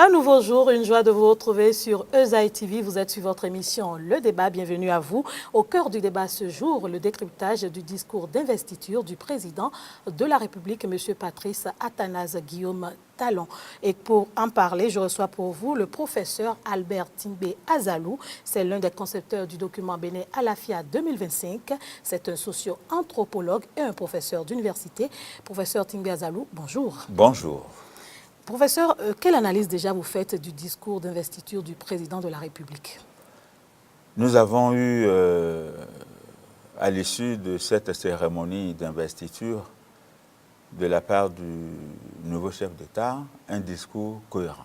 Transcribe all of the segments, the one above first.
Un nouveau jour, une joie de vous retrouver sur Esaïe TV. Vous êtes sur votre émission Le Débat. Bienvenue à vous. Au cœur du débat ce jour, le décryptage du discours d'investiture du président de la République, M. Patrice Athanase Guillaume Talon. Et pour en parler, je reçois pour vous le professeur Albert Tingbe Azalou. C'est l'un des concepteurs du document Béné Alafia 2025. C'est un socio-anthropologue et un professeur d'université. Professeur Tingbe Azalou, bonjour. Bonjour. Professeur, quelle analyse déjà vous faites du discours d'investiture du président de la République? Nous avons eu, à l'issue de cette cérémonie d'investiture, de la part du nouveau chef d'État, un discours cohérent,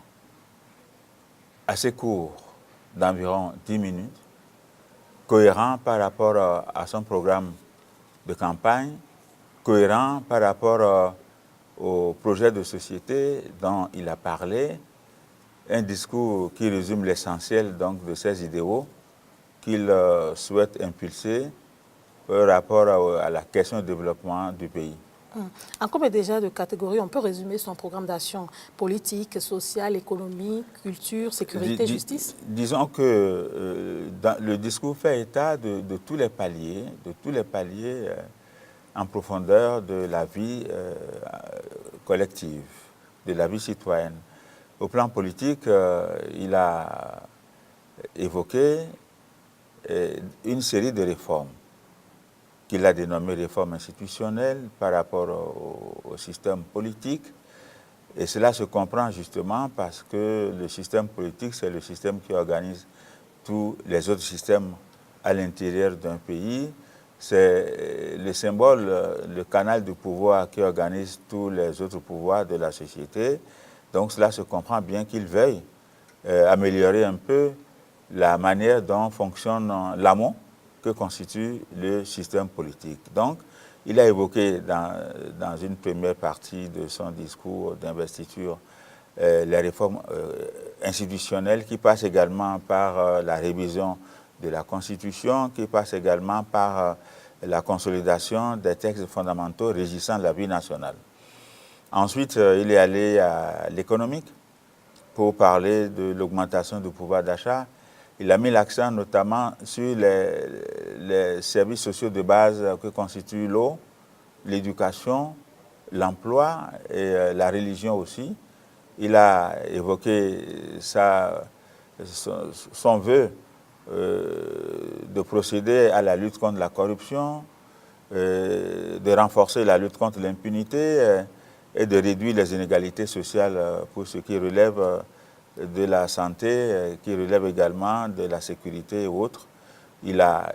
assez court, d'environ 10 minutes, cohérent par rapport à son programme de campagne, cohérent par rapport au projet de société dont il a parlé, un discours qui résume l'essentiel donc de ses idéaux qu'il souhaite impulser par rapport à la question du développement du pays. En combien déjà de catégories on peut résumer son programme d'action politique, sociale, économie, culture, sécurité, justice? Disons que le discours fait état de tous les paliers, en profondeur de la vie collective, de la vie citoyenne. Au plan politique, il a évoqué une série de réformes qu'il a dénommées réformes institutionnelles par rapport au système politique. Et cela se comprend justement parce que le système politique, c'est le système qui organise tous les autres systèmes à l'intérieur d'un pays. C'est le symbole, le canal de pouvoir qui organise tous les autres pouvoirs de la société. Donc cela se comprend bien qu'il veuille améliorer un peu la manière dont fonctionne l'amont que constitue le système politique. Donc il a évoqué dans une première partie de son discours d'investiture les réformes institutionnelles qui passent également par la révision de la Constitution, qui passe également par la consolidation des textes fondamentaux régissant la vie nationale. Ensuite, il est allé à l'économique pour parler de l'augmentation du pouvoir d'achat. Il a mis l'accent notamment sur les services sociaux de base que constituent l'eau, l'éducation, l'emploi et la religion aussi. Il a évoqué son vœu de procéder à la lutte contre la corruption, de renforcer la lutte contre l'impunité et de réduire les inégalités sociales pour ce qui relève de la santé, qui relève également de la sécurité et autres. Il a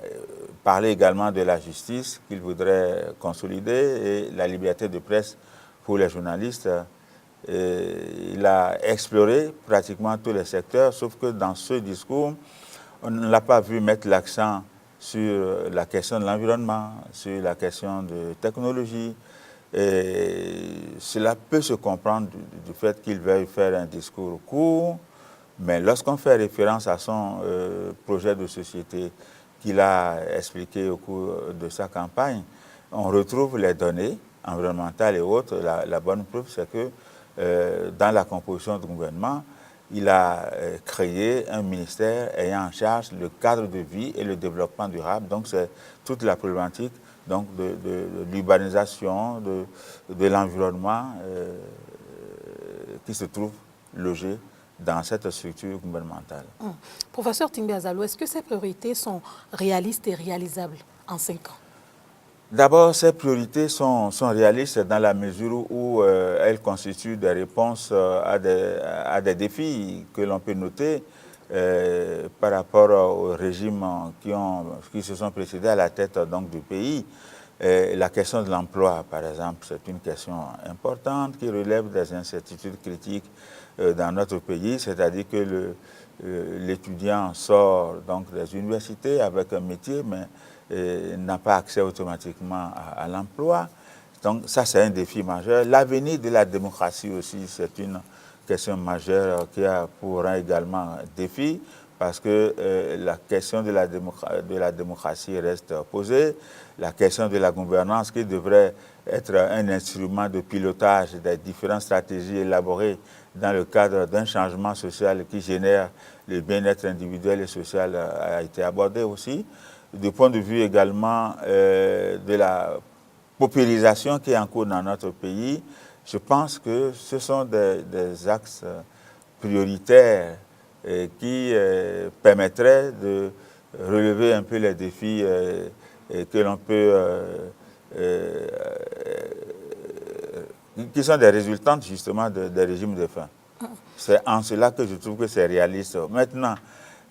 parlé également de la justice qu'il voudrait consolider et la liberté de presse pour les journalistes. Il a exploré pratiquement tous les secteurs, sauf que dans ce discours, on ne l'a pas vu mettre l'accent sur la question de l'environnement, sur la question de technologie. Et cela peut se comprendre du fait qu'il veuille faire un discours court, mais lorsqu'on fait référence à son projet de société qu'il a expliqué au cours de sa campagne, on retrouve les données environnementales et autres. La bonne preuve, c'est que dans la composition du gouvernement, il a créé un ministère ayant en charge le cadre de vie et le développement durable. Donc c'est toute la problématique donc de l'urbanisation, de l'environnement qui se trouve logé dans cette structure gouvernementale. Professeur Tingbe Azalou, est-ce que ces priorités sont réalistes et réalisables en 5 ans? D'abord, ces priorités sont réalistes dans la mesure où elles constituent des réponses à des défis que l'on peut noter par rapport aux régimes qui se sont précédés à la tête donc, du pays. La question de l'emploi, par exemple, c'est une question importante qui relève des incertitudes critiques dans notre pays, c'est-à-dire que l'étudiant sort donc des universités avec un métier, mais n'a pas accès automatiquement à l'emploi. Donc ça, c'est un défi majeur. L'avenir de la démocratie aussi, c'est une question majeure qui a pour rang également défi, parce que la question de la démocratie reste posée. La question de la gouvernance qui devrait être un instrument de pilotage des différentes stratégies élaborées dans le cadre d'un changement social qui génère le bien-être individuel et social a été abordé aussi. Du point de vue également de la paupérisation qui est en cours dans notre pays, je pense que ce sont des axes prioritaires qui permettraient de relever un peu les défis que l'on peut qui sont des résultantes justement des régimes de faim. C'est en cela que je trouve que c'est réaliste. Maintenant,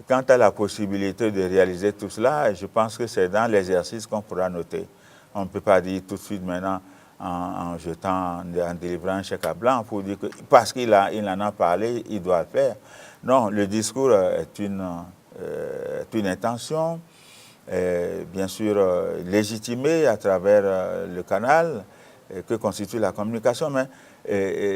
quant à la possibilité de réaliser tout cela, je pense que c'est dans l'exercice qu'on pourra noter. On ne peut pas dire tout de suite maintenant en jetant, en délivrant un chèque à blanc pour dire que parce qu'il en a parlé, il doit le faire. Non, le discours est une intention, bien sûr légitimée à travers le canal que constitue la communication, mais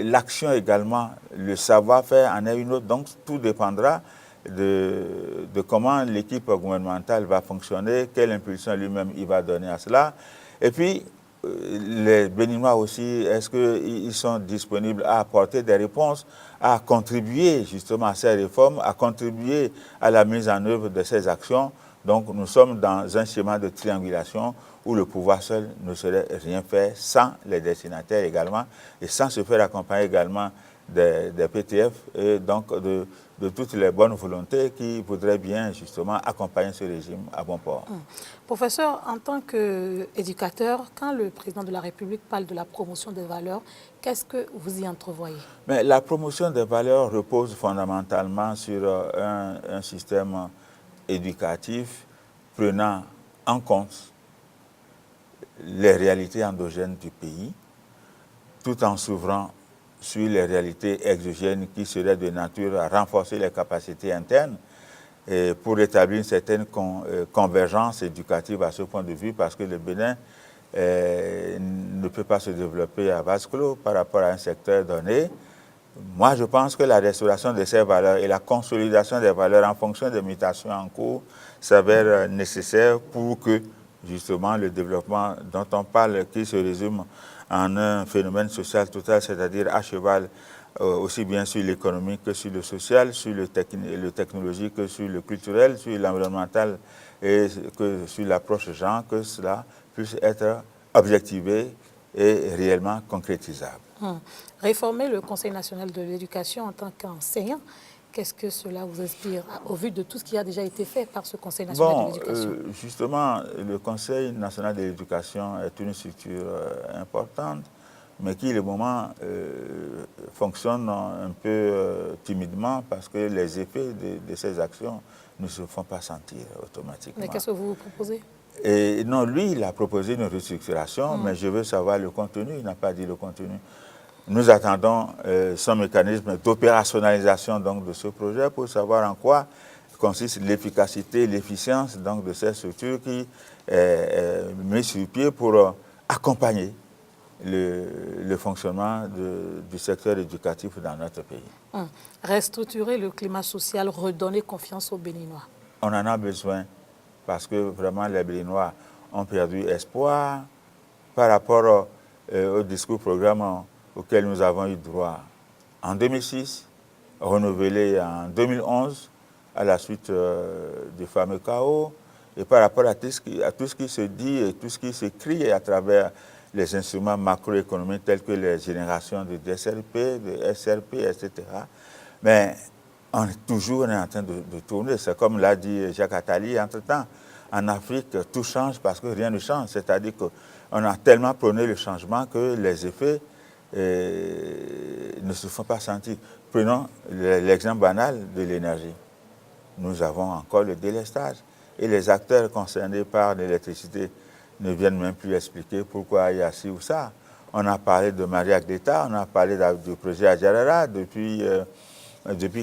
l'action également, le savoir-faire en est une autre. Donc tout dépendra de comment l'équipe gouvernementale va fonctionner, quelle impulsion lui-même il va donner à cela. Et puis, les Béninois aussi, est-ce qu'ils sont disponibles à apporter des réponses, à contribuer justement à ces réformes, à contribuer à la mise en œuvre de ces actions? Donc nous sommes dans un schéma de triangulation où le pouvoir seul ne saurait rien faire sans les destinataires également et sans se faire accompagner également des PTF et donc de toutes les bonnes volontés qui voudraient bien justement accompagner ce régime à bon port. Professeur, en tant qu'éducateur, quand le président de la République parle de la promotion des valeurs, qu'est-ce que vous y entrevoyez? Mais la promotion des valeurs repose fondamentalement sur un système éducatif prenant en compte les réalités endogènes du pays, tout en s'ouvrant sur les réalités exogènes qui seraient de nature à renforcer les capacités internes et pour établir une certaine convergence éducative à ce point de vue, parce que le Bénin ne peut pas se développer à vase clos par rapport à un secteur donné. Moi, je pense que la restauration de ces valeurs et la consolidation des valeurs en fonction des mutations en cours s'avère nécessaire pour que, justement, le développement dont on parle, qui se résume en un phénomène social total, c'est-à-dire à cheval aussi bien sur l'économique que sur le social, sur le technologique que sur le culturel, sur l'environnemental et que sur l'approche genre, que cela puisse être objectivé et réellement concrétisable. Réformer le Conseil national de l'éducation en tant qu'enseignant, qu'est-ce que cela vous inspire au vu de tout ce qui a déjà été fait par ce Conseil national de l'éducation? Justement, le Conseil national de l'éducation est une structure importante, mais qui, le moment, fonctionne un peu timidement parce que les effets de ces actions ne se font pas sentir automatiquement. Mais qu'est-ce que vous proposez? Et non, lui, il a proposé une restructuration, mais je veux savoir le contenu, il n'a pas dit le contenu. Nous attendons son mécanisme d'opérationnalisation donc, de ce projet pour savoir en quoi consiste l'efficacité, l'efficience donc, de cette structure qui est mise sur pied pour accompagner le fonctionnement du secteur éducatif dans notre pays. Restructurer le climat social, redonner confiance aux Béninois. On en a besoin parce que vraiment les Béninois ont perdu espoir par rapport au discours programme auquel nous avons eu droit en 2006, renouvelé en 2011 à la suite du fameux chaos, et par rapport à tout ce qui se dit et tout ce qui s'écrit à travers les instruments macroéconomiques tels que les générations de DSRP, de SRP, etc. Mais on est toujours en train de tourner. C'est comme l'a dit Jacques Attali, entre-temps, en Afrique, tout change parce que rien ne change. C'est-à-dire qu'on a tellement prôné le changement que les effets ne se font pas sentir. Prenons l'exemple banal de l'énergie. Nous avons encore le délestage et les acteurs concernés par l'électricité ne viennent même plus expliquer pourquoi il y a ci ou ça. On a parlé de Maria Greta, on a parlé du projet Adjarara depuis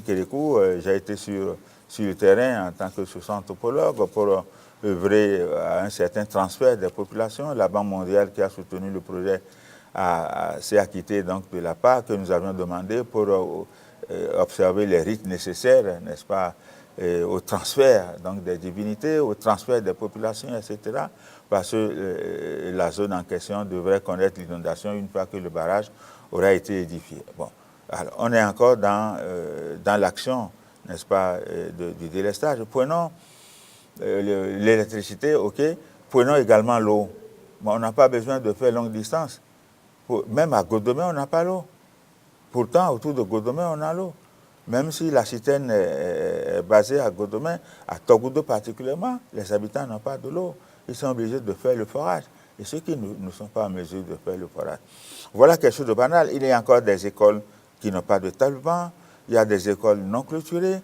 Kérékou. J'ai été sur le terrain en tant que socio-anthropologue pour œuvrer à un certain transfert des populations. La Banque mondiale qui a soutenu le projet s'est acquittée donc de la part que nous avions demandé pour observer les rites nécessaires, n'est-ce pas, au transfert donc, des divinités, au transfert des populations, etc. Parce que la zone en question devrait connaître l'inondation une fois que le barrage aura été édifié. Bon, alors, on est encore dans l'action, n'est-ce pas, du délestage. Prenons l'électricité, ok. Prenons également l'eau. Bon, on n'a pas besoin de faire longue distance. Même à Godomé, on n'a pas l'eau. Pourtant, autour de Godomé, on a l'eau. Même si la citerne est basée à Godomé, à Togoudou particulièrement, les habitants n'ont pas de l'eau. Ils sont obligés de faire le forage. Et ceux qui ne sont pas en mesure de faire le forage. Voilà quelque chose de banal. Il y a encore des écoles qui n'ont pas de tablement. Il y a des écoles non clôturées.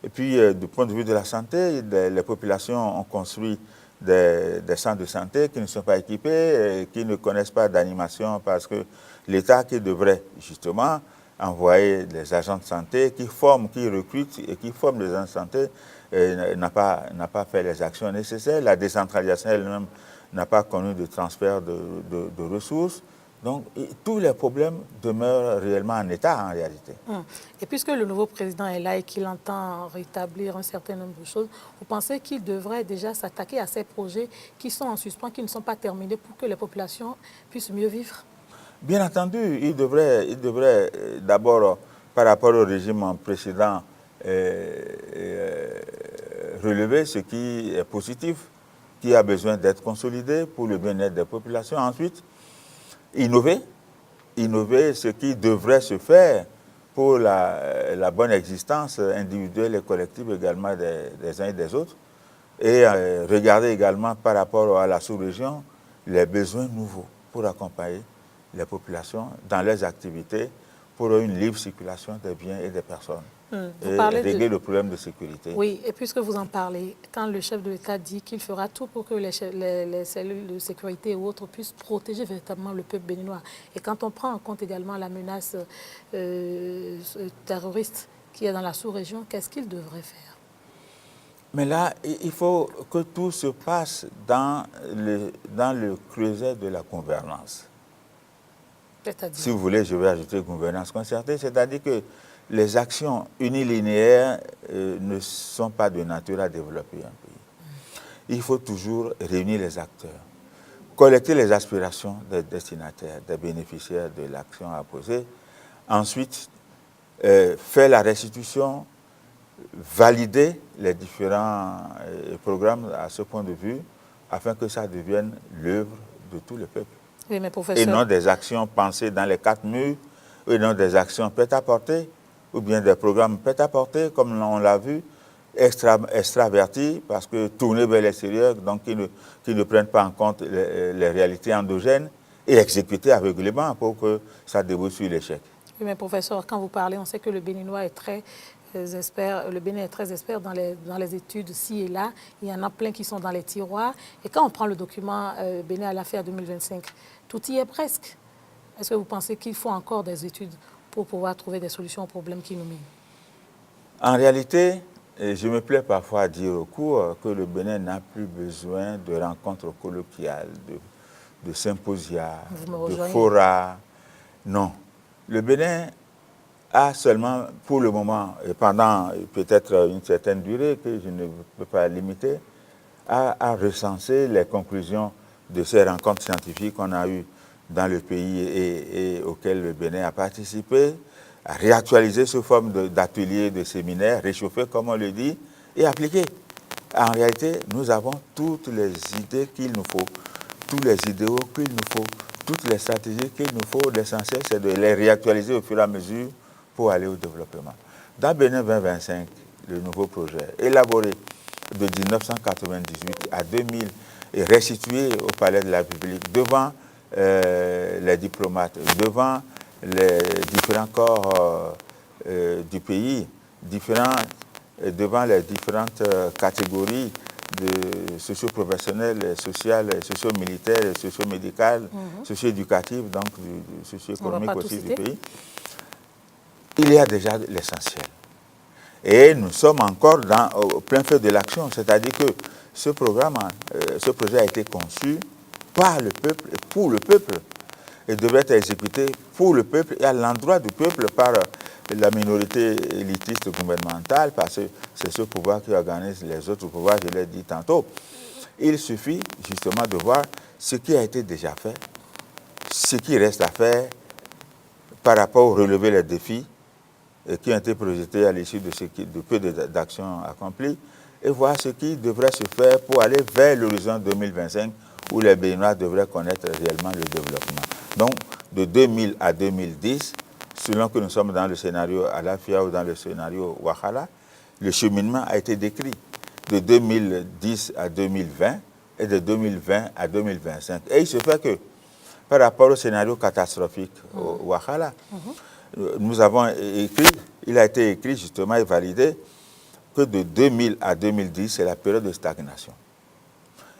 Et puis, du point de vue de la santé, les populations ont construit des centres de santé qui ne sont pas équipés, qui ne connaissent pas d'animation parce que l'État qui devrait justement envoyer des agents de santé qui forment, qui recrutent et qui forment les agents de santé n'a pas fait les actions nécessaires. La décentralisation elle-même n'a pas connu de transfert de ressources. Donc, tous les problèmes demeurent réellement en état, en réalité. Et puisque le nouveau président est là et qu'il entend rétablir un certain nombre de choses, vous pensez qu'il devrait déjà s'attaquer à ces projets qui sont en suspens, qui ne sont pas terminés pour que les populations puissent mieux vivre? Bien entendu, il devrait d'abord, par rapport au régime précédent, relever ce qui est positif, qui a besoin d'être consolidé pour le bien-être des populations. Ensuite, innover ce qui devrait se faire pour la bonne existence individuelle et collective également des uns et des autres. Et regarder également par rapport à la sous-région les besoins nouveaux pour accompagner les populations dans leurs activités pour une libre circulation des biens et des personnes. Et régler le problème de sécurité. Oui, et puisque vous en parlez, quand le chef de l'État dit qu'il fera tout pour que les cellules de sécurité et autres puissent protéger véritablement le peuple béninois, et quand on prend en compte également la menace terroriste qui est dans la sous-région, qu'est-ce qu'il devrait faire? Mais là, il faut que tout se passe dans le creuset de la gouvernance. Si vous voulez, je vais ajouter gouvernance concertée, c'est-à-dire que les actions unilinéaires ne sont pas de nature à développer un pays. Il faut toujours réunir les acteurs, collecter les aspirations des destinataires, des bénéficiaires de l'action à poser, ensuite faire la restitution, valider les différents programmes à ce point de vue, afin que ça devienne l'œuvre de tout le peuple. Oui, mais professeur... Et non des actions pensées dans les quatre murs, et non des actions prêt-à-porter, ou bien des programmes prêt-à-porter, comme on l'a vu, extravertis, parce que tournés vers l'extérieur, donc qui ne prennent pas en compte les réalités endogènes, et exécutés aveuglément pour que ça débouche sur l'échec. Oui, mais professeur, quand vous parlez, on sait que le Béninois est très le Bénin est très expert dans les études ci et là. Il y en a plein qui sont dans les tiroirs. Et quand on prend le document Bénin à l'affaire 2025, tout y est presque. Est-ce que vous pensez qu'il faut encore des études pour pouvoir trouver des solutions aux problèmes qui nous minent? En réalité, je me plais parfois à dire au cours que le Bénin n'a plus besoin de rencontres colloquiales, de symposia, de forats. Non. Le Bénin a seulement, pour le moment, et pendant peut-être une certaine durée que je ne peux pas limiter, a recensé les conclusions de ces rencontres scientifiques qu'on a eues dans le pays et auxquelles le Bénin a participé, à réactualiser sous forme d'ateliers, de séminaires, réchauffer, comme on le dit, et appliquer. En réalité, nous avons toutes les idées qu'il nous faut, tous les idéaux qu'il nous faut, toutes les stratégies qu'il nous faut. L'essentiel, c'est de les réactualiser au fur et à mesure pour aller au développement. Dans Bénin 2025, le nouveau projet, élaboré de 1998 à 2000 et restitué au Palais de la République devant les diplomates, devant les différents corps du pays, devant les différentes catégories de socio-professionnelles, sociales, socio-militaires, socio-médicales, socio-éducatives, donc socio-économiques aussi du pays. Il y a déjà l'essentiel. Et nous sommes encore au plein feu de l'action, c'est-à-dire que ce projet a été conçu par le peuple et pour le peuple, et devrait être exécuté pour le peuple et à l'endroit du peuple par la minorité élitiste gouvernementale, parce que c'est ce pouvoir qui organise les autres pouvoirs, je l'ai dit tantôt. Il suffit justement de voir ce qui a été déjà fait, ce qui reste à faire par rapport au relever les défis qui ont été projetés à l'issue de peu d'actions accomplies, et voir ce qui devrait se faire pour aller vers l'horizon 2025 où les Béninois devraient connaître réellement le développement. Donc, de 2000 à 2010, selon que nous sommes dans le scénario Alafia ou dans le scénario Ouahala, le cheminement a été décrit de 2010 à 2020 et de 2020 à 2025. Et il se fait que, par rapport au scénario catastrophique au Ouahala, nous avons écrit, il a été écrit justement et validé que de 2000 à 2010, c'est la période de stagnation.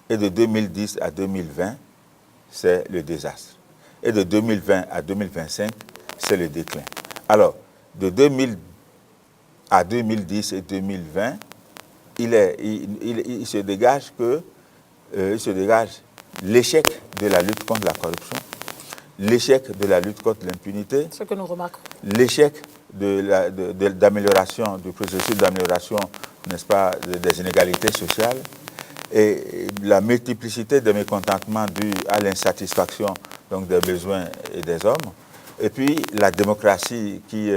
Et de 2010 à 2020, c'est le désastre. Et de 2020 à 2025, c'est le déclin. Alors, de 2000 à 2010 et 2020, il se dégage l'échec de la lutte contre la corruption, l'échec de la lutte contre l'impunité, Ce que nous remarquons. l'échec d'amélioration, du processus d'amélioration, n'est-ce pas, des inégalités sociales, et la multiplicité de mécontentements dus à l'insatisfaction donc des besoins et des hommes, et puis la démocratie qui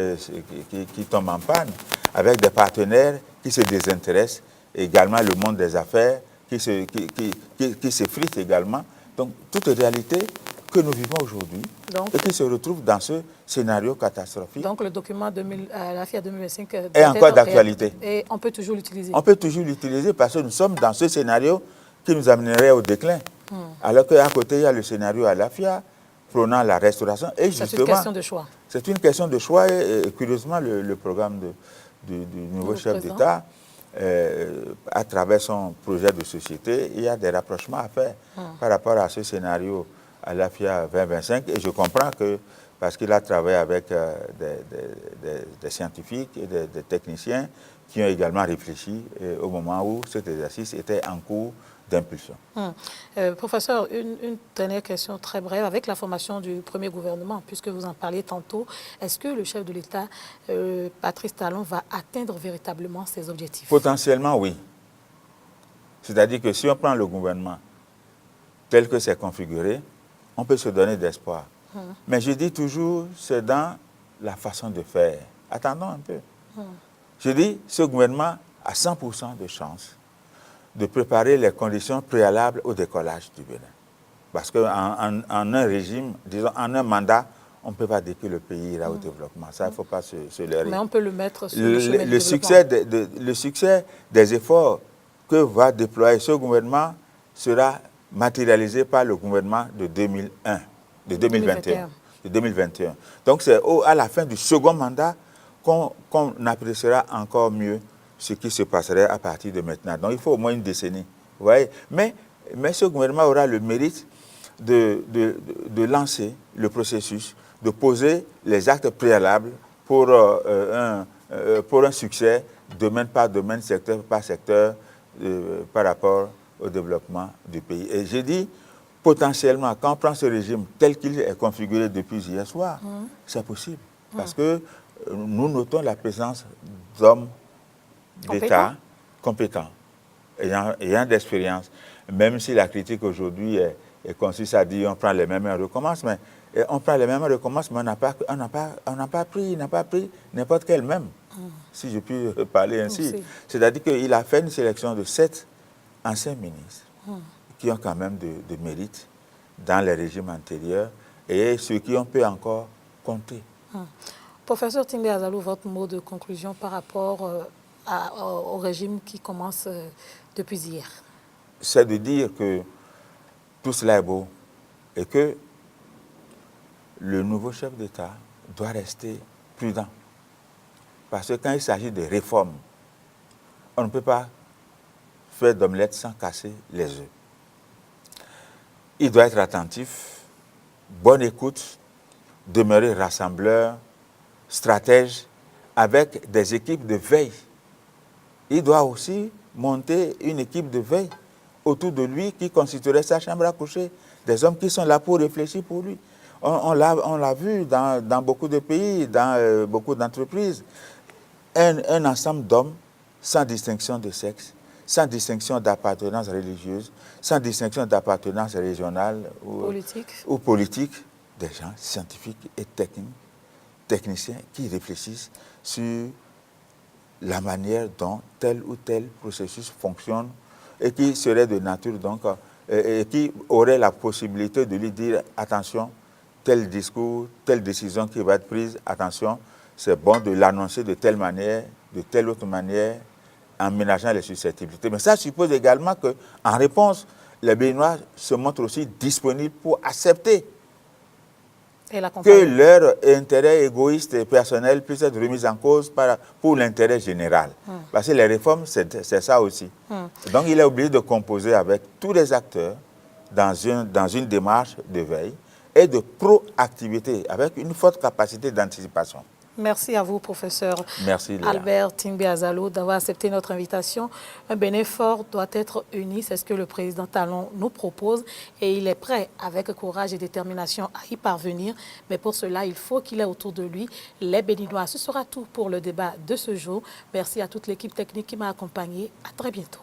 tombe en panne, avec des partenaires qui se désintéressent, et également le monde des affaires qui s'effrite également. Donc, toute réalité que nous vivons aujourd'hui et qui se retrouve dans ce scénario catastrophique. Donc, le document Alafia 2025 est encore d'actualité. Et on peut toujours l'utiliser. On peut toujours l'utiliser parce que nous sommes dans ce scénario qui nous amènerait au déclin. Alors qu'à côté, il y a le scénario Alafia, prônant la restauration. Et justement, c'est une question de choix. C'est une question de choix et curieusement, le programme du nouveau chef d'État, à travers son projet de société, il y a des rapprochements à faire par rapport à ce scénario Alafia 2025. Et je comprends que, parce qu'il a travaillé avec des scientifiques et des techniciens qui ont également réfléchi au moment où cet exercice était en cours d'impulsion. Professeur, une dernière question très brève. Avec la formation du premier gouvernement, puisque vous en parliez tantôt, est-ce que le chef de l'État, Patrice Talon, va atteindre véritablement ses objectifs? Potentiellement, oui. C'est-à-dire que si on prend le gouvernement tel que c'est configuré, on peut se donner d'espoir. Mais je dis toujours, c'est dans la façon de faire. Attendons un peu. Je dis, ce gouvernement a 100% de chance de préparer les conditions préalables au décollage du Bénin. Parce qu'en un régime, disons, en un mandat, on ne peut pas dire que le pays ira au développement. Ça, il ne faut pas se leurrer. Mais on peut le mettre sur le chemin du le succès des efforts que va déployer ce gouvernement sera matérialisé par le gouvernement de 2001, de 2021. Donc, c'est à la fin du second mandat qu'on appréciera encore mieux ce qui se passerait à partir de maintenant. Donc, il faut au moins une décennie. Vous voyez? Mais ce gouvernement aura le mérite de lancer le processus, de poser les actes préalables pour un succès, domaine par domaine, secteur par secteur, par rapport au développement du pays. Et j'ai dit, potentiellement, quand on prend ce régime tel qu'il est configuré depuis hier soir, c'est possible. Parce que nous notons la présence d'hommes d'État compétents, ayant d'expérience, même si la critique aujourd'hui consiste à dire on prend les mêmes et on recommence, mais on prend les mêmes et on recommence, mais on n'a pas pris n'importe quel même, si je puis parler ainsi. C'est-à-dire qu'il a fait une sélection de 7 anciens ministres qui ont quand même de mérite dans les régimes antérieurs et ceux qui on peut encore compter. Professeur Tingbe Azalou, votre mot de conclusion par rapport au régime qui commence depuis hier? C'est de dire que tout cela est beau et que le nouveau chef d'État doit rester prudent. Parce que quand il s'agit de réformes, on ne peut pas faire d'omelette sans casser les œufs. Il doit être attentif, bonne écoute, demeurer rassembleur, stratège, avec des équipes de veille. Il doit aussi monter une équipe de veille autour de lui qui constituerait sa chambre à coucher, des hommes qui sont là pour réfléchir pour lui. On l'a vu dans beaucoup de pays, dans beaucoup d'entreprises. Un ensemble d'hommes sans distinction de sexe, sans distinction d'appartenance religieuse, sans distinction d'appartenance régionale ou politique, des gens scientifiques et techniciens qui réfléchissent sur la manière dont tel ou tel processus fonctionne et qui serait de nature donc, et qui aurait la possibilité de lui dire attention, tel discours, telle décision qui va être prise, attention, c'est bon de l'annoncer de telle manière, de telle autre manière, en ménageant les susceptibilités. Mais ça suppose également qu'en réponse, les Béninois se montrent aussi disponibles pour accepter que leur intérêt égoïste et personnel puisse être remis en cause pour l'intérêt général. Parce que les réformes, c'est ça aussi. Donc il est obligé de composer avec tous les acteurs dans une démarche de veille et de proactivité, avec une forte capacité d'anticipation. Merci à vous, professeur Albert Tingbe Azalo, d'avoir accepté notre invitation. Un Bénin fort doit être uni, c'est ce que le président Talon nous propose et il est prêt, avec courage et détermination, à y parvenir. Mais pour cela, il faut qu'il ait autour de lui les Béninois. Ce sera tout pour le débat de ce jour. Merci à toute l'équipe technique qui m'a accompagné. À très bientôt.